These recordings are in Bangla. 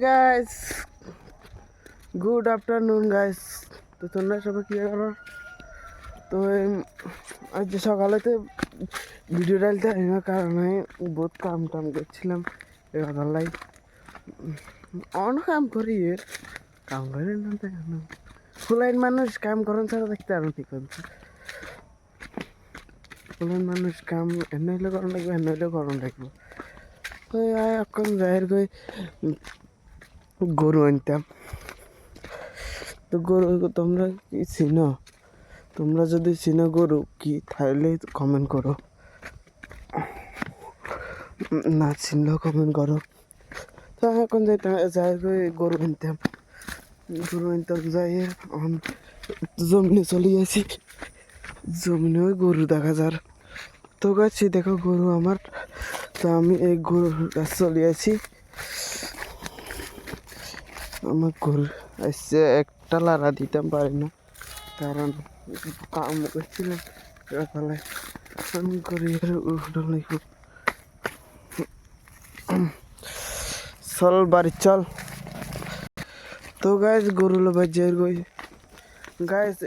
Guys, good afternoon guys. তো তোমরা সবাই কী করো? তো আজ সকালেতে ভিডিও ডালতে হয় না, কারণ আমি বহুত কাম টাম করছিলাম। এবার অনেক কাম করি, কাম করে না কেন ফুলাইন মানুষ কাম করেন ছাড়া দেখতে আরো ঠিক হচ্ছে। ফুলাইন মানুষ কাম এনে হইলে করণ লাগবে, এনে হইলে করণ লাগবে। তো এখন যাহের কই গরু আনতাম। তো গরু তোমরা কি চিনো? তোমরা যদি চিনো গরু কি, তাহলে কমেন্ট করো, না চিনলেও কমেন্ট করো। তো এখন যাই গরু আনতাম, যাই জমিনে চলে গেছি। জমিনে ওই গরু দেখা যার। তো গাছি দেখো গরু আমার। তো আমি এই গরুর কাছে চলে আসি। আমার গরু আসছে, একটা লাড়া দিতাম পারি না, কারণ কাম করছিলাম। তাহলে আমি করি উঠে লাগব। চল বাড়ি চল। তো গাইজ গরু লোবার যে গাইজ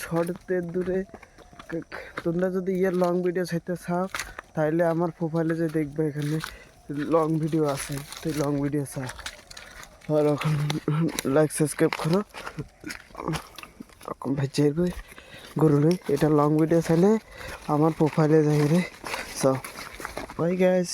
শর্টের দূরে তোমরা যদি লং ভিডিও চাইতে চাও, তাহলে আমার প্রোফাইলে যে দেখবে এখানে লং ভিডিও আছে, তো লং ভিডিও চাও আর এখন লাইক সাবস্ক্রাইব করো। ভাই গরু লই এটা লং ভিডিও চাইলে আমার প্রোফাইলে যাই রে। So by guys.